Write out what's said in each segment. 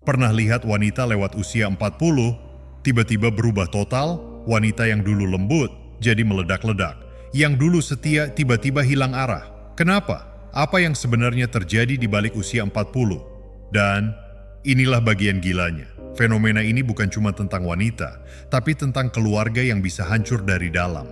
Pernah lihat wanita lewat usia 40, tiba-tiba berubah total, wanita yang dulu lembut, jadi meledak-ledak. Yang dulu setia, tiba-tiba hilang arah. Kenapa? Apa yang sebenarnya terjadi di balik usia 40? Dan inilah bagian gilanya. Fenomena ini bukan cuma tentang wanita, tapi tentang keluarga yang bisa hancur dari dalam.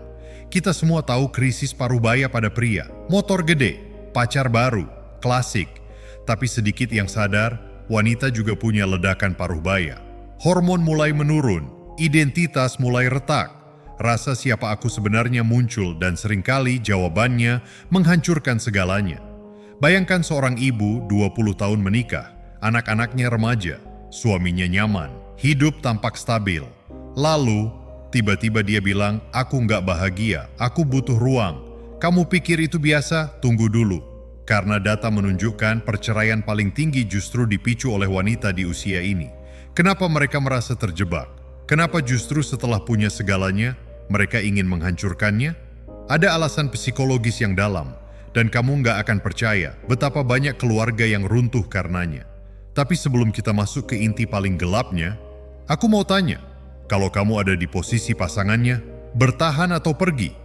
Kita semua tahu krisis paruh baya pada pria, motor gede, pacar baru, klasik. Tapi sedikit yang sadar, wanita juga punya ledakan paruh baya. Hormon mulai menurun, identitas mulai retak. Rasa siapa aku sebenarnya muncul dan seringkali jawabannya menghancurkan segalanya. Bayangkan seorang ibu 20 tahun menikah, anak-anaknya remaja, suaminya nyaman, hidup tampak stabil. Lalu, tiba-tiba dia bilang, aku nggak bahagia, aku butuh ruang. Kamu pikir itu biasa? Tunggu dulu. Karena data menunjukkan perceraian paling tinggi justru dipicu oleh wanita di usia ini. Kenapa mereka merasa terjebak? Kenapa justru setelah punya segalanya, mereka ingin menghancurkannya? Ada alasan psikologis yang dalam, dan kamu nggak akan percaya betapa banyak keluarga yang runtuh karenanya. Tapi sebelum kita masuk ke inti paling gelapnya, aku mau tanya, kalau kamu ada di posisi pasangannya, bertahan atau pergi?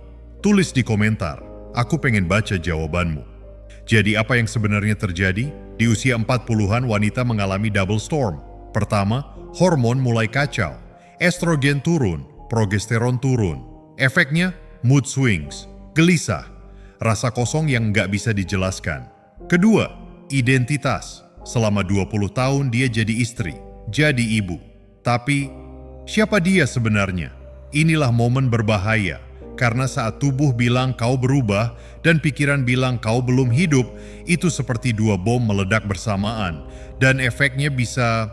Tulis di komentar, aku pengen baca jawabanmu. Jadi apa yang sebenarnya terjadi? Di usia 40-an wanita mengalami double storm. Pertama, hormon mulai kacau. Estrogen turun, progesteron turun. Efeknya, mood swings, gelisah, rasa kosong yang nggak bisa dijelaskan. Kedua, identitas. Selama 20 tahun dia jadi istri, jadi ibu. Tapi, siapa dia sebenarnya? Inilah momen berbahaya. Karena saat tubuh bilang kau berubah dan pikiran bilang kau belum hidup, itu seperti dua bom meledak bersamaan dan efeknya bisa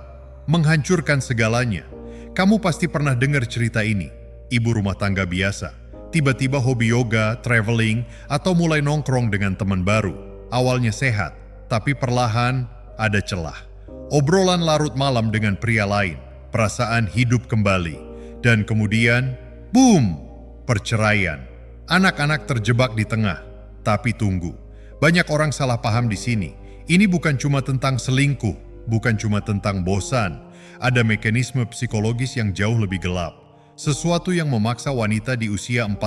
menghancurkan segalanya. Kamu pasti pernah dengar cerita ini. Ibu rumah tangga biasa, tiba-tiba hobi yoga, traveling, atau mulai nongkrong dengan teman baru. Awalnya sehat, tapi perlahan ada celah. Obrolan larut malam dengan pria lain, perasaan hidup kembali. Dan kemudian, boom! Perceraian. Anak-anak terjebak di tengah. Tapi tunggu, banyak orang salah paham di sini. Ini bukan cuma tentang selingkuh, bukan cuma tentang bosan. Ada mekanisme psikologis yang jauh lebih gelap. Sesuatu yang memaksa wanita di usia 40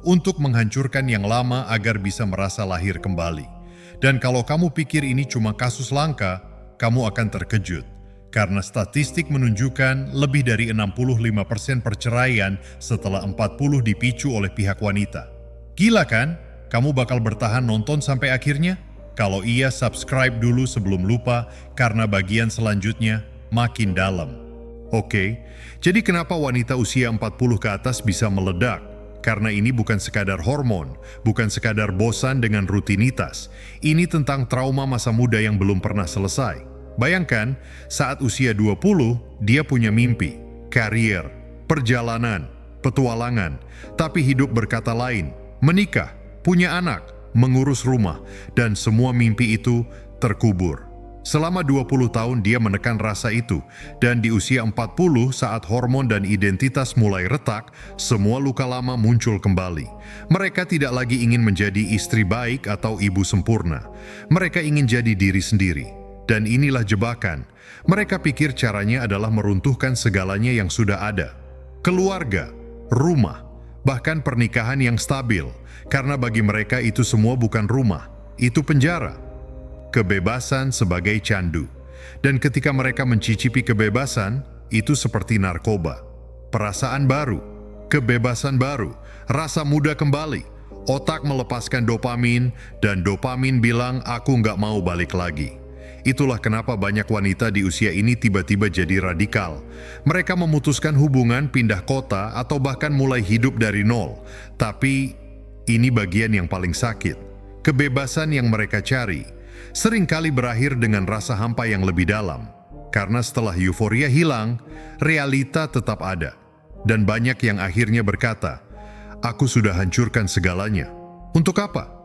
untuk menghancurkan yang lama agar bisa merasa lahir kembali. Dan kalau kamu pikir ini cuma kasus langka, kamu akan terkejut. Karena statistik menunjukkan lebih dari 65% perceraian setelah 40 dipicu oleh pihak wanita. Gila kan? Kamu bakal bertahan nonton sampai akhirnya? Kalau iya, subscribe dulu sebelum lupa, karena bagian selanjutnya makin dalam. Oke, jadi kenapa wanita usia 40 ke atas bisa meledak? Karena ini bukan sekadar hormon, bukan sekadar bosan dengan rutinitas. Ini tentang trauma masa muda yang belum pernah selesai. Bayangkan, saat usia 20, dia punya mimpi, karier, perjalanan, petualangan, tapi hidup berkata lain, menikah, punya anak, mengurus rumah, dan semua mimpi itu terkubur. Selama 20 tahun dia menekan rasa itu, dan di usia 40 saat hormon dan identitas mulai retak, semua luka lama muncul kembali. Mereka tidak lagi ingin menjadi istri baik atau ibu sempurna. Mereka ingin jadi diri sendiri. Dan inilah jebakan. Mereka pikir caranya adalah meruntuhkan segalanya yang sudah ada. Keluarga, rumah, bahkan pernikahan yang stabil. Karena bagi mereka itu semua bukan rumah, itu penjara. Kebebasan sebagai candu. Dan ketika mereka mencicipi kebebasan, itu seperti narkoba. Perasaan baru, kebebasan baru, rasa muda kembali. Otak melepaskan dopamin, dan dopamin bilang aku nggak mau balik lagi. Itulah kenapa banyak wanita di usia ini tiba-tiba jadi radikal. Mereka memutuskan hubungan, pindah kota, atau bahkan mulai hidup dari nol. Tapi, ini bagian yang paling sakit. Kebebasan yang mereka cari seringkali berakhir dengan rasa hampa yang lebih dalam. Karena setelah euforia hilang, realita tetap ada. Dan banyak yang akhirnya berkata, aku sudah hancurkan segalanya. Untuk apa?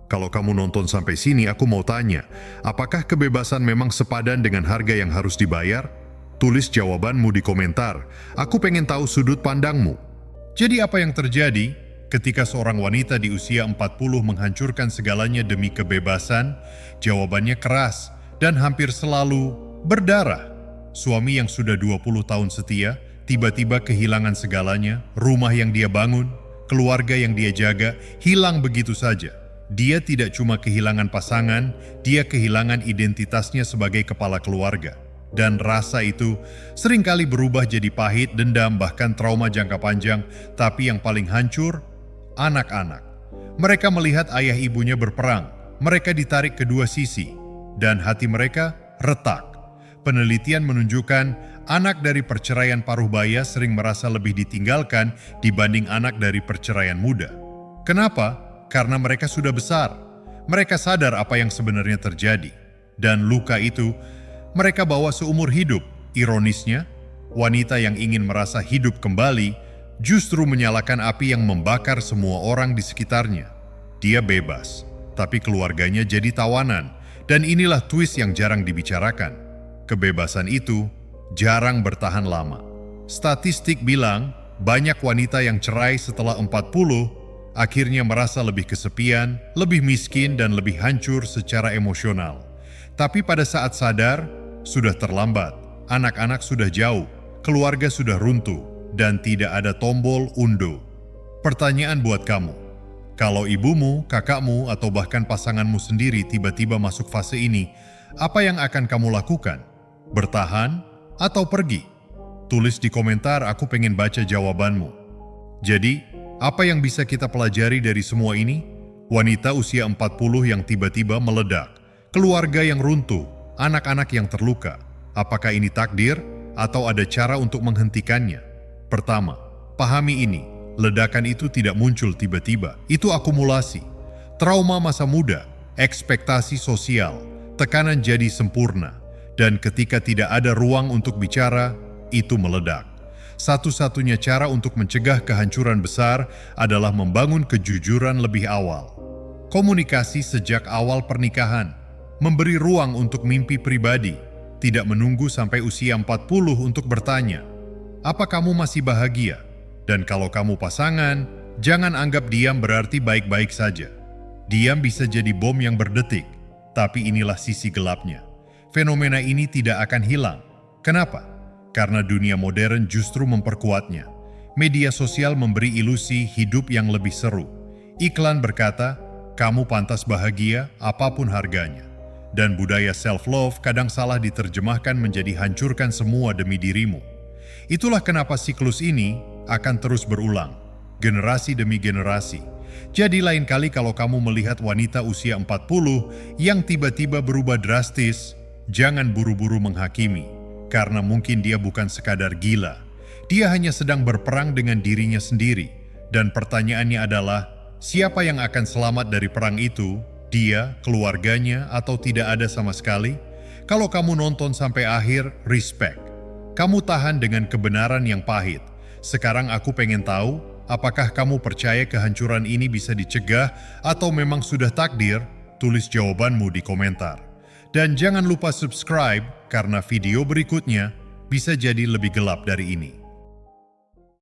Kalau kamu nonton sampai sini, aku mau tanya, apakah kebebasan memang sepadan dengan harga yang harus dibayar? Tulis jawabanmu di komentar. Aku pengen tahu sudut pandangmu. Jadi apa yang terjadi ketika seorang wanita di usia 40 menghancurkan segalanya demi kebebasan? Jawabannya keras dan hampir selalu berdarah. Suami yang sudah 20 tahun setia, tiba-tiba kehilangan segalanya, rumah yang dia bangun, keluarga yang dia jaga, hilang begitu saja. Dia tidak cuma kehilangan pasangan, dia kehilangan identitasnya sebagai kepala keluarga. Dan rasa itu seringkali berubah jadi pahit, dendam, bahkan trauma jangka panjang. Tapi yang paling hancur, anak-anak. Mereka melihat ayah ibunya berperang, mereka ditarik kedua sisi, dan hati mereka retak. Penelitian menunjukkan anak dari perceraian paruh baya sering merasa lebih ditinggalkan dibanding anak dari perceraian muda. Kenapa? Karena mereka sudah besar. Mereka sadar apa yang sebenarnya terjadi. Dan luka itu mereka bawa seumur hidup. Ironisnya, wanita yang ingin merasa hidup kembali justru menyalakan api yang membakar semua orang di sekitarnya. Dia bebas, tapi keluarganya jadi tawanan. Dan inilah twist yang jarang dibicarakan. Kebebasan itu jarang bertahan lama. Statistik bilang, banyak wanita yang cerai setelah 40 akhirnya merasa lebih kesepian, lebih miskin, dan lebih hancur secara emosional. Tapi pada saat sadar, sudah terlambat. Anak-anak sudah jauh, keluarga sudah runtuh, dan tidak ada tombol undo. Pertanyaan buat kamu, kalau ibumu, kakakmu, atau bahkan pasanganmu sendiri tiba-tiba masuk fase ini, apa yang akan kamu lakukan? Bertahan atau pergi? Tulis di komentar, aku pengen baca jawabanmu. Jadi, apa yang bisa kita pelajari dari semua ini? Wanita usia 40 yang tiba-tiba meledak, keluarga yang runtuh, anak-anak yang terluka. Apakah ini takdir atau ada cara untuk menghentikannya? Pertama, pahami ini, ledakan itu tidak muncul tiba-tiba, itu akumulasi. Trauma masa muda, ekspektasi sosial, tekanan jadi sempurna. Dan ketika tidak ada ruang untuk bicara, itu meledak. Satu-satunya cara untuk mencegah kehancuran besar adalah membangun kejujuran lebih awal. Komunikasi sejak awal pernikahan, memberi ruang untuk mimpi pribadi, tidak menunggu sampai usia 40 untuk bertanya, apa kamu masih bahagia? Dan kalau kamu pasangan, jangan anggap diam berarti baik-baik saja. Diam bisa jadi bom yang berdetik, tapi inilah sisi gelapnya. Fenomena ini tidak akan hilang. Kenapa? Karena dunia modern justru memperkuatnya. Media sosial memberi ilusi hidup yang lebih seru. Iklan berkata, kamu pantas bahagia apapun harganya. Dan budaya self-love kadang salah diterjemahkan menjadi hancurkan semua demi dirimu. Itulah kenapa siklus ini akan terus berulang, generasi demi generasi. Jadi lain kali kalau kamu melihat wanita usia 40 yang tiba-tiba berubah drastis, jangan buru-buru menghakimi, karena mungkin dia bukan sekadar gila. Dia hanya sedang berperang dengan dirinya sendiri. Dan pertanyaannya adalah, siapa yang akan selamat dari perang itu? Dia, keluarganya, atau tidak ada sama sekali? Kalau kamu nonton sampai akhir, respect. Kamu tahan dengan kebenaran yang pahit. Sekarang aku pengen tahu, apakah kamu percaya kehancuran ini bisa dicegah atau memang sudah takdir? Tulis jawabanmu di komentar. Dan jangan lupa subscribe, karena video berikutnya bisa jadi lebih gelap dari ini.